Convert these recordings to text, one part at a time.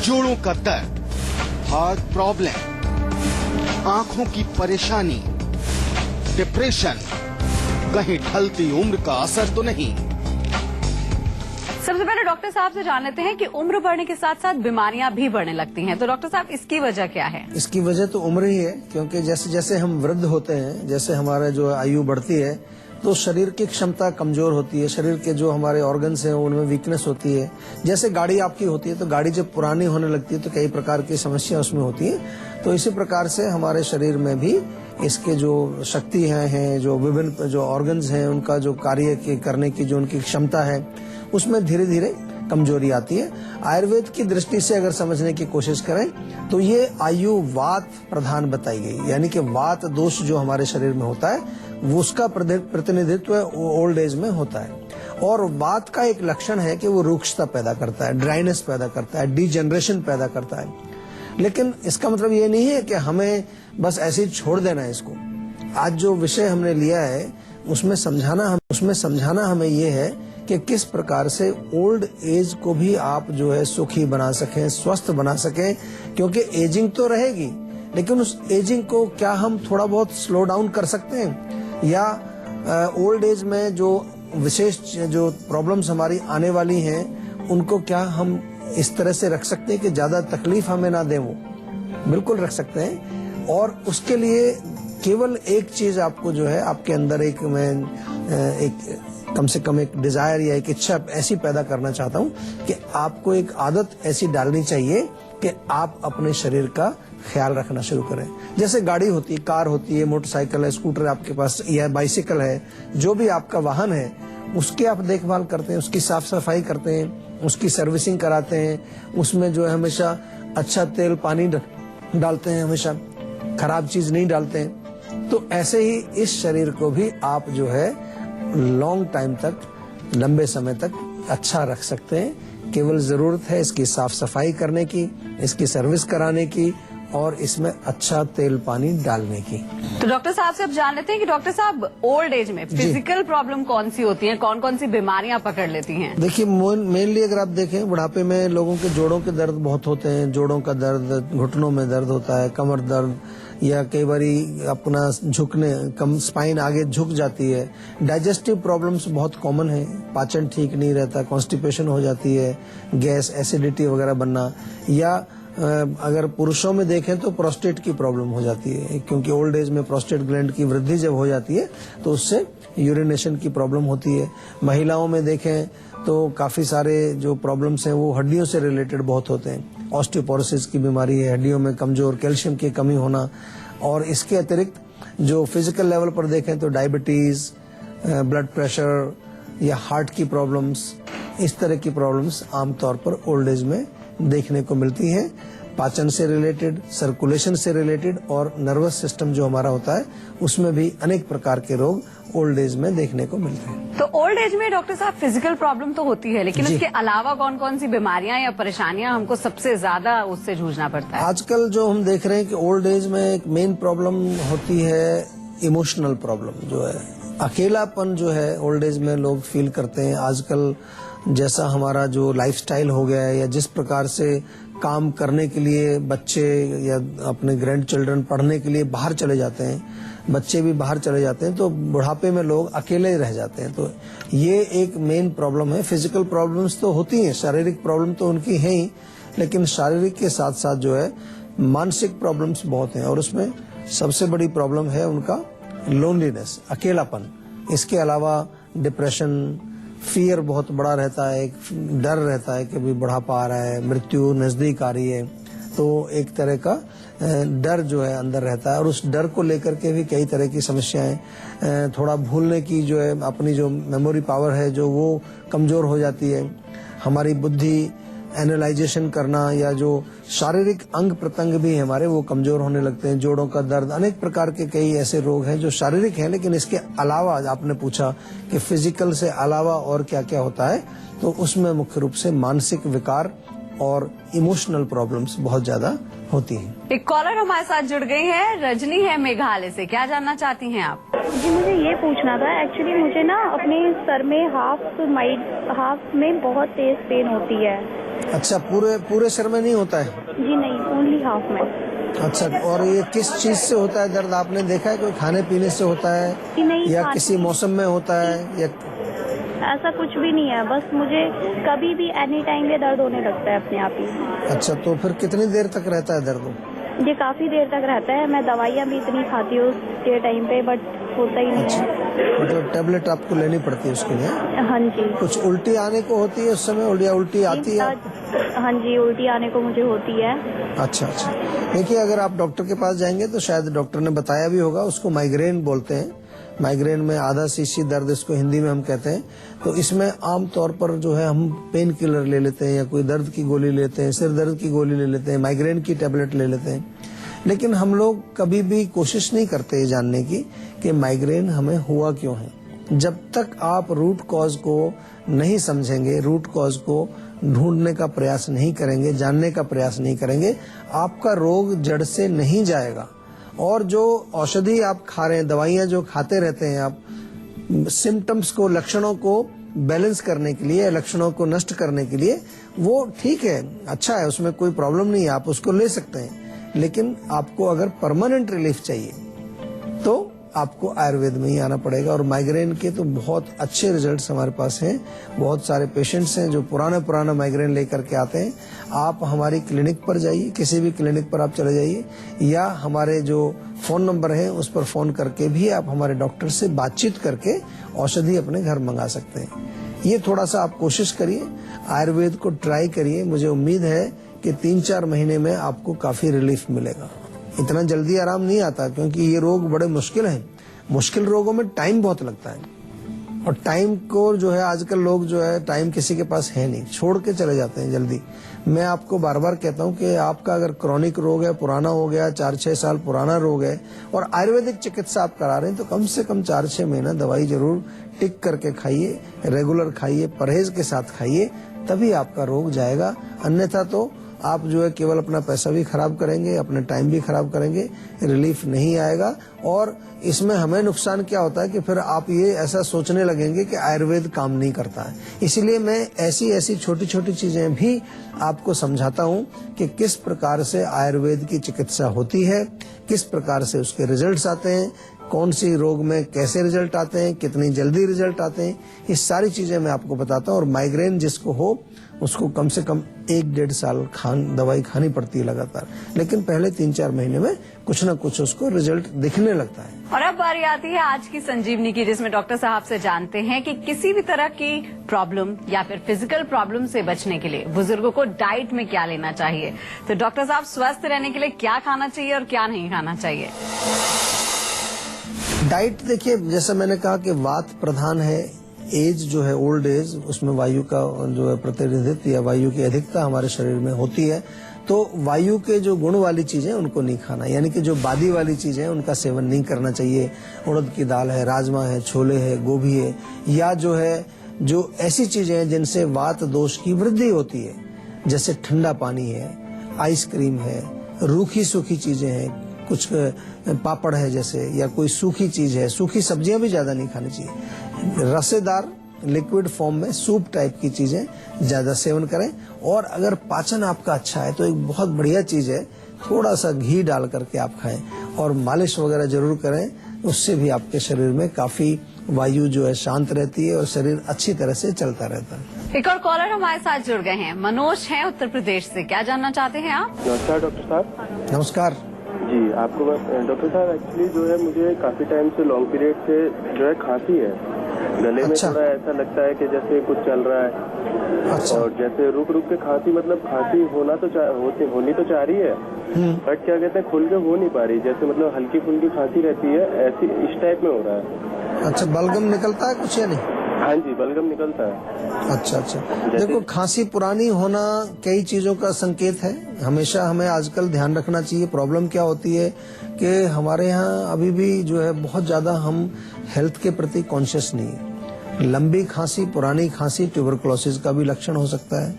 जोड़ों का दर्द, हार्ट प्रॉब्लम, आंखों की परेशानी, डिप्रेशन, कहीं ढलती उम्र का असर तो नहीं। सबसे पहले डॉक्टर साहब से जान लेते हैं कि उम्र बढ़ने के साथ साथ बीमारियां भी बढ़ने लगती हैं, तो डॉक्टर साहब इसकी वजह क्या है? इसकी वजह तो उम्र ही है, क्योंकि जैसे जैसे हम वृद्ध होते हैं, जैसे हमारा जो आयु बढ़ती है तो शरीर की क्षमता कमजोर होती है, शरीर के जो हमारे ऑर्गन्स हैं उनमें वीकनेस होती है। जैसे गाड़ी आपकी होती है तो गाड़ी जब पुरानी होने लगती है तो कई प्रकार की समस्या उसमें होती है। तो इसी प्रकार से हमारे शरीर में भी इसके जो शक्ति हैं, जो विभिन्न जो ऑर्गन्स हैं, उनका जो कार्य करने की जो उनकी क्षमता है उसमें धीरे धीरे कमजोरी आती है। आयुर्वेद की दृष्टि से अगर समझने की कोशिश करें तो ये आयु वात प्रधान बताई गई, यानी कि वात दोष जो हमारे शरीर में होता है वो उसका प्रतिनिधित्व ओल्ड एज में होता है। और वात का एक लक्षण है कि वो रुक्षता पैदा करता है, ड्राइनेस पैदा करता है, डिजेनरेशन पैदा करता है। लेकिन इसका मतलब ये नहीं है कि हमें बस ऐसे ही छोड़ देना है इसको। आज जो विषय हमने लिया है उसमें समझाना हमें ये है कि किस प्रकार से ओल्ड एज को भी आप जो है सुखी बना सकें, स्वस्थ बना सकें, क्योंकि एजिंग तो रहेगी लेकिन उस एजिंग को क्या हम थोड़ा बहुत स्लो डाउन कर सकते हैं, या ओल्ड एज में जो विशेष जो प्रॉब्लम्स हमारी आने वाली हैं उनको क्या हम इस तरह से रख सकते हैं कि ज्यादा तकलीफ हमें ना दें? वो बिल्कुल रख सकते हैं। और उसके लिए केवल एक चीज आपको जो है आपके अंदर एक कम से कम एक डिजायर या एक इच्छा ऐसी पैदा करना चाहता हूँ कि आपको एक आदत ऐसी डालनी चाहिए कि आप अपने शरीर का ख्याल रखना शुरू करें। जैसे गाड़ी होती है, कार होती है, मोटरसाइकिल है, स्कूटर आपके पास या बाइसिकल है, जो भी आपका वाहन है उसकी आप देखभाल करते हैं, उसकी साफ सफाई करते हैं, उसकी सर्विसिंग कराते हैं, उसमें जो है हमेशा अच्छा तेल पानी डालते हैं, हमेशा खराब चीज नहीं डालते हैं। तो ऐसे ही इस शरीर को भी आप जो है लॉन्ग टाइम तक, लंबे समय तक अच्छा रख सकते हैं। केवल जरूरत है इसकी साफ सफाई करने की, इसकी सर्विस कराने की और इसमें अच्छा तेल पानी डालने की। तो डॉक्टर साहब से अब जान लेते हैं कि डॉक्टर साहब ओल्ड एज में फिजिकल प्रॉब्लम कौन सी होती हैं, कौन कौन सी बीमारियां पकड़ लेती हैं? देखिए मेनली अगर आप देखें बुढ़ापे में लोगों के जोड़ों के दर्द बहुत होते हैं, जोड़ों का दर्द, घुटनों में दर्द होता है, कमर दर्द, या कई बारी अपना स्पाइन आगे झुक जाती है। डाइजेस्टिव प्रॉब्लम्स बहुत कॉमन है, पाचन ठीक नहीं रहता, कॉन्स्टिपेशन हो जाती है, गैस, एसिडिटी वगैरह बनना, या अगर पुरुषों में देखें तो प्रोस्टेट की प्रॉब्लम हो जाती है, क्योंकि ओल्ड एज में प्रोस्टेट ग्लैंड की वृद्धि जब हो जाती है तो उससे यूरिनेशन की प्रॉब्लम होती है। महिलाओं में देखें तो काफी सारे जो प्रॉब्लम्स हैं वो हड्डियों से रिलेटेड बहुत होते हैं। ऑस्टियोपोरोसिस की बीमारी है, हड्डियों में कमजोर, कैल्शियम की कमी होना। और इसके अतिरिक्त जो फिजिकल लेवल पर देखें तो डायबिटीज, ब्लड प्रेशर या हार्ट की प्रॉब्लम्स, इस तरह की प्रॉब्लम्स आमतौर पर ओल्ड एज में देखने को मिलती हैं। पाचन से रिलेटेड, सर्कुलेशन से रिलेटेड और नर्वस सिस्टम जो हमारा होता है उसमें भी अनेक प्रकार के रोग ओल्ड एज में देखने को मिलते हैं। तो ओल्ड एज में डॉक्टर साहब फिजिकल प्रॉब्लम तो होती है, लेकिन उसके अलावा कौन कौन सी बीमारियां या परेशानियां हमको सबसे ज्यादा उससे जूझना पड़ता है? आजकल जो हम देख रहे हैं कि ओल्ड एज में एक मेन प्रॉब्लम होती है इमोशनल प्रॉब्लम, जो है अकेलापन जो है ओल्ड एज में लोग फील करते हैं। आजकल जैसा हमारा जो लाइफस्टाइल हो गया है या जिस प्रकार से काम करने के लिए बच्चे या अपने ग्रैंड चिल्ड्रन पढ़ने के लिए बाहर चले जाते हैं, बच्चे भी बाहर चले जाते हैं, तो बुढ़ापे में लोग अकेले रह जाते हैं। तो ये एक मेन प्रॉब्लम है। फिजिकल प्रॉब्लम्स तो होती हैं, शारीरिक प्रॉब्लम तो उनकी है ही, लेकिन शारीरिक के साथ साथ जो है मानसिक प्रॉब्लम्स बहुत हैं, और उसमें सबसे बड़ी प्रॉब्लम है उनका लोनलीनेस, अकेलापन। इसके अलावा डिप्रेशन, फियर बहुत बड़ा रहता है, एक डर रहता है कि भी बुढ़ापा आ रहा है, मृत्यु नजदीक आ रही है, तो एक तरह का डर जो है अंदर रहता है। और उस डर को लेकर के भी कई तरह की समस्याएं, थोड़ा भूलने की जो है अपनी जो मेमोरी पावर है जो वो कमजोर हो जाती है। हमारी बुद्धि, एनालाइजेशन करना या जो शारीरिक अंग प्रत्यंग भी हमारे वो कमजोर होने लगते हैं। जोड़ों का दर्द, अनेक प्रकार के कई ऐसे रोग हैं जो शारीरिक हैं, लेकिन इसके अलावा आपने पूछा कि फिजिकल से अलावा और क्या क्या होता है, तो उसमें मुख्य रूप से मानसिक विकार और इमोशनल प्रॉब्लम्स बहुत ज्यादा होती हैं। एक कॉलर हमारे साथ जुड़ गई है, रजनी है मेघालय से। क्या जानना चाहती हैं आप? जी मुझे ये पूछना था, एक्चुअली मुझे ना अपने सर में हाफ में बहुत तेज पेन होती है, अच्छा, पूरे सिर में नहीं होता है? जी नहीं, ओनली हाफ में। अच्छा, और ये किस चीज से होता है दर्द? आपने देखा है कोई खाने पीने से होता है कि नहीं, या किसी मौसम में होता है या? ऐसा कुछ भी नहीं है, बस मुझे कभी भी एनी टाइम ये दर्द होने लगता है अपने आप ही। अच्छा, तो फिर कितनी देर तक रहता है दर्द? ये काफी देर तक रहता है। मैं दवाइयाँ भी इतनी खाती हूँ उसके टाइम पे, बट होता ही नहीं अच्छा, है। मतलब टेबलेट आपको लेनी पड़ती है उसके लिए? हाँ जी। कुछ उल्टी आने को होती है उस समय? उल्टी आती है? हाँ जी, उल्टी आने को मुझे होती है। अच्छा। देखिए, अगर आप डॉक्टर के पास जाएंगे तो शायद डॉक्टर ने बताया भी होगा, उसको माइग्रेन बोलते हैं। माइग्रेन में आधा सीसी दर्द इसको हिंदी में हम कहते हैं। तो इसमें आमतौर पर जो है हम पेन किलर ले लेते हैं या कोई दर्द की गोली लेते हैं, सिर दर्द की गोली ले लेते हैं, माइग्रेन की टेबलेट ले लेते हैं। लेकिन हम लोग कभी भी कोशिश नहीं करते जानने की कि माइग्रेन हमें हुआ क्यों है। जब तक आप रूट कॉज को नहीं समझेंगे, रूट कॉज को ढूंढने का प्रयास नहीं करेंगे, जानने का प्रयास नहीं करेंगे, आपका रोग जड़ से नहीं जाएगा। और जो औषधि आप खा रहे हैं, दवाइयां जो खाते रहते हैं आप, सिम्टम्स को, लक्षणों को बैलेंस करने के लिए, लक्षणों को नष्ट करने के लिए, वो ठीक है, अच्छा है, उसमें कोई प्रॉब्लम नहीं है, आप उसको ले सकते हैं। लेकिन आपको अगर परमानेंट रिलीफ चाहिए तो आपको आयुर्वेद में ही आना पड़ेगा। और माइग्रेन के तो बहुत अच्छे रिजल्ट्स हमारे पास हैं। बहुत सारे पेशेंट्स हैं जो पुराना माइग्रेन लेकर के आते हैं। आप हमारी क्लिनिक पर जाइए, किसी भी क्लिनिक पर आप चले जाइए, या हमारे जो फोन नंबर है उस पर फोन करके भी आप हमारे डॉक्टर से बातचीत करके औषधि अपने घर मंगा सकते हैं। ये थोड़ा सा आप कोशिश करिए, आयुर्वेद को ट्राई करिए। मुझे उम्मीद है कि 3-4 महीने में आपको काफी रिलीफ मिलेगा। इतना जल्दी आराम नहीं आता, क्योंकि ये रोग बड़े मुश्किल हैं। मुश्किल रोगों में टाइम बहुत लगता है, और टाइम को जो है आजकल लोग जो है, टाइम किसी के पास है नहीं, छोड़ के चले जाते हैं जल्दी। मैं आपको बार बार कहता हूं कि आपका अगर क्रॉनिक रोग है, पुराना हो गया, 4-6 साल पुराना रोग है, और आयुर्वेदिक चिकित्सा आप करा रहे हैं, तो कम से कम 4-6 महीना दवाई जरूर टिक करके खाइए, रेगुलर खाइए, परहेज के साथ खाइए, तभी आपका रोग जाएगा। अन्यथा तो आप जो है केवल अपना पैसा भी खराब करेंगे, अपना टाइम भी खराब करेंगे, रिलीफ नहीं आएगा। और इसमें हमें नुकसान क्या होता है कि फिर आप ये ऐसा सोचने लगेंगे कि आयुर्वेद काम नहीं करता है। इसीलिए मैं ऐसी छोटी छोटी चीजें भी आपको समझाता हूँ कि किस प्रकार से आयुर्वेद की चिकित्सा होती है, किस प्रकार से उसके रिजल्ट्स आते हैं, कौन सी रोग में कैसे रिजल्ट आते हैं, कितनी जल्दी रिजल्ट आते हैं, ये सारी चीजें मैं आपको बताता हूँ। और माइग्रेन जिसको हो उसको कम से कम 1-1.5 साल दवाई खानी पड़ती है लगातार, लेकिन पहले 3-4 महीने में कुछ न कुछ उसको रिजल्ट दिखने लगता है। और अब बारी आती है आज की संजीवनी की, जिसमें डॉक्टर साहब से जानते हैं कि किसी भी तरह की प्रॉब्लम या फिर फिजिकल प्रॉब्लम से बचने के लिए बुजुर्गों को डाइट में क्या लेना चाहिए। तो डॉक्टर साहब, स्वस्थ रहने के लिए क्या खाना चाहिए और क्या नहीं खाना चाहिए? डाइट देखिए, जैसा मैंने कहा कि वात प्रधान है, एज जो है, ओल्ड एज, उसमें वायु का जो है प्रतिनिधित्व या वायु की अधिकता हमारे शरीर में होती है। तो वायु के जो गुण वाली चीजें उनको नहीं खाना, यानी कि जो बादी वाली चीजें हैं उनका सेवन नहीं करना चाहिए। उड़द की दाल है, राजमा है, छोले है, गोभी है, या जो है जो ऐसी चीजें हैं जिनसे वात दोष की वृद्धि होती है, जैसे ठंडा पानी है, आइसक्रीम है, रूखी सूखी चीजें हैं, कुछ पापड़ है जैसे, या कोई सूखी चीज है, सूखी सब्जियां भी ज्यादा नहीं खानी चाहिए। रसेदार लिक्विड फॉर्म में सूप टाइप की चीजें ज्यादा सेवन करें। और अगर पाचन आपका अच्छा है तो एक बहुत बढ़िया चीज है, थोड़ा सा घी डाल करके आप खाएं, और मालिश वगैरह जरूर करें। उससे भी आपके शरीर में काफी वायु जो है शांत रहती है और शरीर अच्छी तरह से चलता रहता है। एक और कॉलर हमारे साथ जुड़ गए हैं, मनोज हैं उत्तर प्रदेश से। क्या जानना चाहते हैं आप? नमस्कार डॉक्टर साहब। नमस्कार जी, आपको डॉक्टर साहब, एक्चुअली जो है मुझे काफी टाइम से लॉन्ग पीरियड से जो है खांसी है, गले में अच्छा। थोड़ा ऐसा लगता है कि जैसे कुछ चल रहा है। अच्छा। और जैसे रुक रुक के खांसी, मतलब खांसी होनी तो चाह रही है, बट क्या कहते हैं, खुल के हो नहीं पा रही, जैसे मतलब हल्की फुल्की खांसी रहती है, ऐसी इस टाइप में हो रहा है। अच्छा, बलगम निकलता है कुछ या नहीं? हाँ जी, बलगम निकलता है। अच्छा। देखो, खांसी पुरानी होना कई चीजों का संकेत है। हमेशा हमें आजकल ध्यान रखना चाहिए। प्रॉब्लम क्या होती है कि हमारे यहाँ अभी भी जो है बहुत ज्यादा हम हेल्थ के प्रति कॉन्शियस नहीं है। लंबी खांसी, पुरानी खांसी ट्यूबरकुलोसिस का भी लक्षण हो सकता है।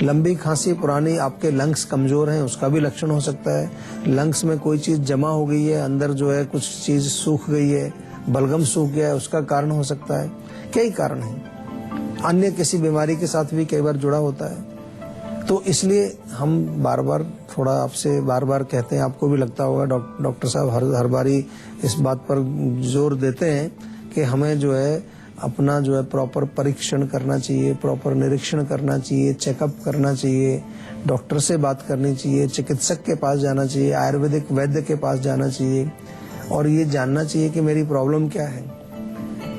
लंबी खांसी पुरानी, आपके लंग्स कमजोर हैं, उसका भी लक्षण हो सकता है। लंग्स में कोई चीज जमा हो गई है, अंदर जो है कुछ चीज सूख गई है, बलगम सूख गया है, उसका कारण हो सकता है। कई कारण हैं। अन्य किसी बीमारी के साथ भी कई बार जुड़ा होता है। तो इसलिए हम बार बार थोड़ा आपसे बार बार कहते हैं, आपको भी लगता होगा डॉक्टर साहब हर बारी इस बात पर जोर देते हैं कि हमें जो है अपना जो है प्रॉपर परीक्षण करना चाहिए, प्रॉपर निरीक्षण करना चाहिए, चेकअप करना चाहिए, डॉक्टर से बात करनी चाहिए, चिकित्सक के पास जाना चाहिए, आयुर्वेदिक वैद्य के पास जाना चाहिए और ये जानना चाहिए कि मेरी प्रॉब्लम क्या है।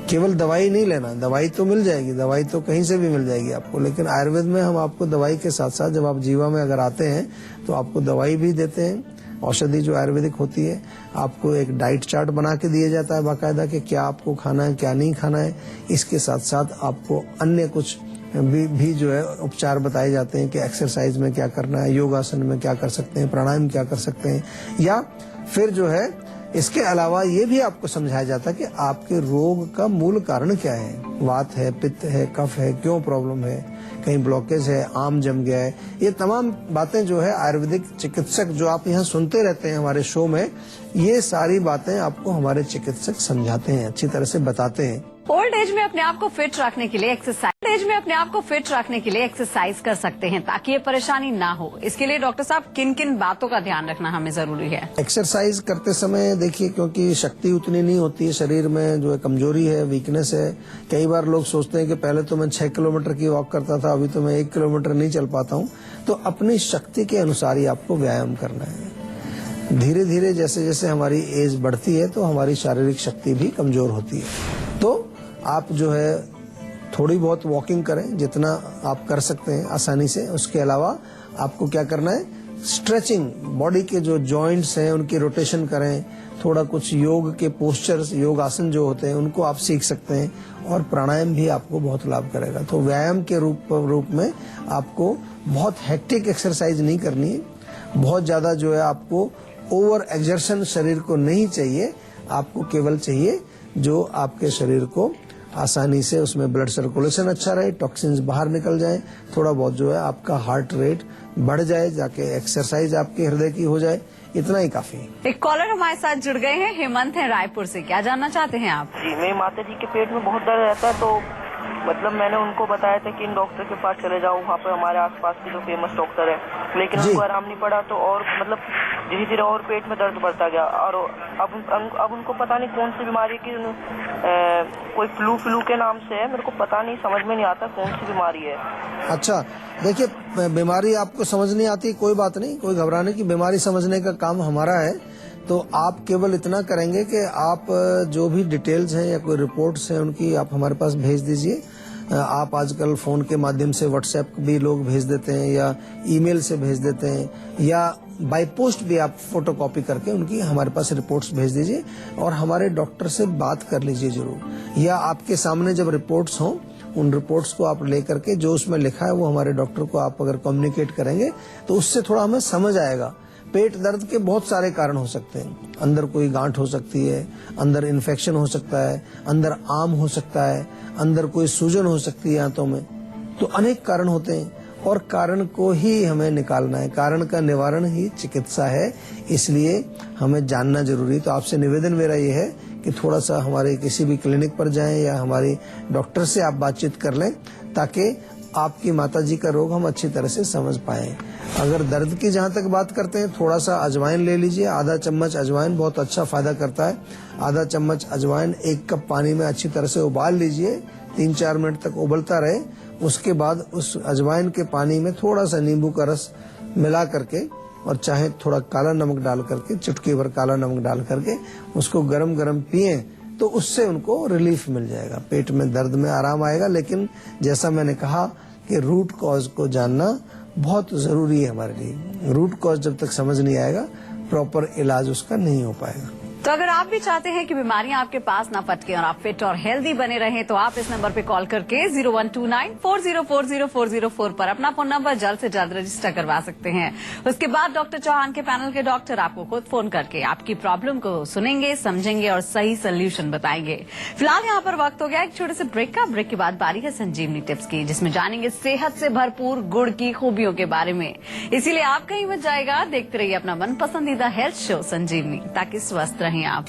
केवल दवाई नहीं लेना, दवाई तो मिल जाएगी, दवाई तो कहीं से भी मिल जाएगी आपको, लेकिन आयुर्वेद में हम आपको दवाई के साथ साथ जब आप जीवा में अगर आते हैं तो आपको दवाई भी देते हैं, औषधि जो आयुर्वेदिक होती है, आपको एक डाइट चार्ट बना के दिया जाता है बाकायदा कि क्या आपको खाना है क्या नहीं खाना है। इसके साथ साथ आपको अन्य कुछ भी जो है उपचार बताए जाते हैं कि एक्सरसाइज में क्या करना है, योगासन में क्या कर सकते हैं, प्राणायाम क्या कर सकते हैं, या फिर जो है इसके अलावा ये भी आपको समझाया जाता है कि आपके रोग का मूल कारण क्या है, वात है, पित्त है, कफ है, क्यों प्रॉब्लम है, कहीं ब्लॉकेज है, आम जम गया है। ये तमाम बातें जो है आयुर्वेदिक चिकित्सक जो आप यहाँ सुनते रहते हैं हमारे शो में, ये सारी बातें आपको हमारे चिकित्सक समझाते हैं, अच्छी तरह से बताते हैं। ओल्ड एज में अपने आप को फिट रखने के लिए एक्सरसाइज कर सकते हैं ताकि ये परेशानी ना हो। इसके लिए डॉक्टर साहब किन किन बातों का ध्यान रखना हमें जरूरी है? एक्सरसाइज करते समय देखिए, क्योंकि शक्ति उतनी नहीं होती है शरीर में, जो है कमजोरी है, वीकनेस है। कई बार लोग सोचते हैं कि पहले तो मैं 6 किलोमीटर की वॉक करता था, अभी तो मैं 1 किलोमीटर नहीं चल पाता हूँ। तो अपनी शक्ति के अनुसार ही आपको व्यायाम करना है। धीरे धीरे जैसे जैसे हमारी एज बढ़ती है तो हमारी शारीरिक शक्ति भी कमजोर होती है। तो आप जो है थोड़ी बहुत वॉकिंग करें जितना आप कर सकते हैं आसानी से। उसके अलावा आपको क्या करना है, स्ट्रेचिंग, बॉडी के जो जॉइंट्स हैं उनकी रोटेशन करें। थोड़ा कुछ योग के पोस्चर्स, योग आसन जो होते हैं उनको आप सीख सकते हैं, और प्राणायाम भी आपको बहुत लाभ करेगा। तो व्यायाम के रूप में आपको बहुत हेक्टिक एक्सरसाइज नहीं करनी है, बहुत ज्यादा जो है आपको ओवर एक्सर्शन शरीर को नहीं चाहिए। आपको केवल चाहिए जो आपके शरीर को आसानी से उसमें ब्लड सर्कुलेशन अच्छा रहे, टॉक्सिन्स बाहर निकल जाए, थोड़ा बहुत जो है आपका हार्ट रेट बढ़ जाए, जाके एक्सरसाइज आपके हृदय की हो जाए, इतना ही काफी है। एक कॉलर हमारे साथ जुड़ गए हैं, हेमंत है रायपुर से। क्या जानना चाहते हैं आप? जी, मेरी माता जी के पेट में बहुत दर्द रहता है, तो मतलब मैंने उनको बताया था कि इन डॉक्टर के पास चले जाओ, वहाँ पे हमारे आसपास के जो फेमस डॉक्टर है, लेकिन उनको आराम नहीं पड़ा। तो और मतलब धीरे धीरे और पेट में दर्द बढ़ता गया, और अब उनको पता नहीं कौन सी बीमारी की, कोई फ्लू के नाम से है, मेरे को पता नहीं, समझ में नहीं आता कौन सी बीमारी है। अच्छा, देखिए बीमारी आपको समझ नहीं आती, कोई बात नहीं, कोई घबराने की, बीमारी समझने का काम हमारा है। तो आप केवल इतना करेंगे कि आप जो भी डिटेल्स हैं या कोई रिपोर्ट्स हैं उनकी आप हमारे पास भेज दीजिए। आप आजकल फोन के माध्यम से व्हाट्सएप भी लोग भेज देते हैं, या ईमेल से भेज देते हैं, या बाय पोस्ट भी आप फोटोकॉपी करके उनकी हमारे पास रिपोर्ट्स भेज दीजिए, और हमारे डॉक्टर से बात कर लीजिए जरूर। या आपके सामने जब रिपोर्ट्स हों, उन रिपोर्ट्स को आप लेकर के जो उसमें लिखा है वो हमारे डॉक्टर को आप अगर कम्युनिकेट करेंगे तो उससे थोड़ा हमें समझ आएगा। पेट दर्द के बहुत सारे कारण हो सकते हैं, अंदर कोई गांठ हो सकती है, अंदर इन्फेक्शन हो सकता है, अंदर आम हो सकता है, अंदर कोई सूजन हो सकती है आंतों में। तो अनेक कारण होते हैं, और कारण को ही हमें निकालना है, कारण का निवारण ही चिकित्सा है, इसलिए हमें जानना जरूरी। तो आपसे निवेदन मेरा ये है कि थोड़ा सा हमारे किसी भी क्लिनिक पर जाएं या हमारी डॉक्टर से आप बातचीत कर लें, ताकि आपकी माताजी का रोग हम अच्छी तरह से समझ पाएं। अगर दर्द की जहां तक बात करते हैं, थोड़ा सा अजवाइन ले लीजिए, आधा चम्मच अजवाइन बहुत अच्छा फायदा करता है। आधा चम्मच अजवाइन 1 कप पानी में अच्छी तरह से उबाल लीजिए, 3-4 मिनट तक उबलता रहे। उसके बाद उस अजवाइन के पानी में थोड़ा सा नींबू का रस मिला करके, और चाहे थोड़ा काला नमक डाल करके, चुटकी भर काला नमक डाल करके उसको गरम गरम पिए, तो उससे उनको रिलीफ मिल जाएगा, पेट में दर्द में आराम आएगा। लेकिन जैसा मैंने कहा कि रूट कॉज को जानना बहुत जरूरी है हमारे लिए। रूट कॉज जब तक समझ नहीं आएगा, प्रॉपर इलाज उसका नहीं हो पाएगा। तो अगर आप भी चाहते हैं कि बीमारियां आपके पास ना पटके और आप फिट और हेल्दी बने रहें, तो आप इस नंबर पे कॉल करके 0129404004 पर अपना फोन नंबर जल्द से जल्द रजिस्टर करवा सकते हैं। उसके बाद डॉक्टर चौहान के पैनल के डॉक्टर आपको खुद फोन करके आपकी प्रॉब्लम को सुनेंगे, समझेंगे और सही सोल्यूशन बताएंगे। फिलहाल यहाँ पर वक्त हो गया एक छोटे से ब्रेक का। ब्रेक के बाद बारी है संजीवनी टिप्स की, जिसमें जानेंगे सेहत से भरपूर गुड़ की खूबियों के बारे में। इसीलिए आप कहीं मत जाएगा, देखते रहिए अपना मन पसंदीदा हेल्थ शो संजीवनी, ताकि स्वस्थ रहें आप।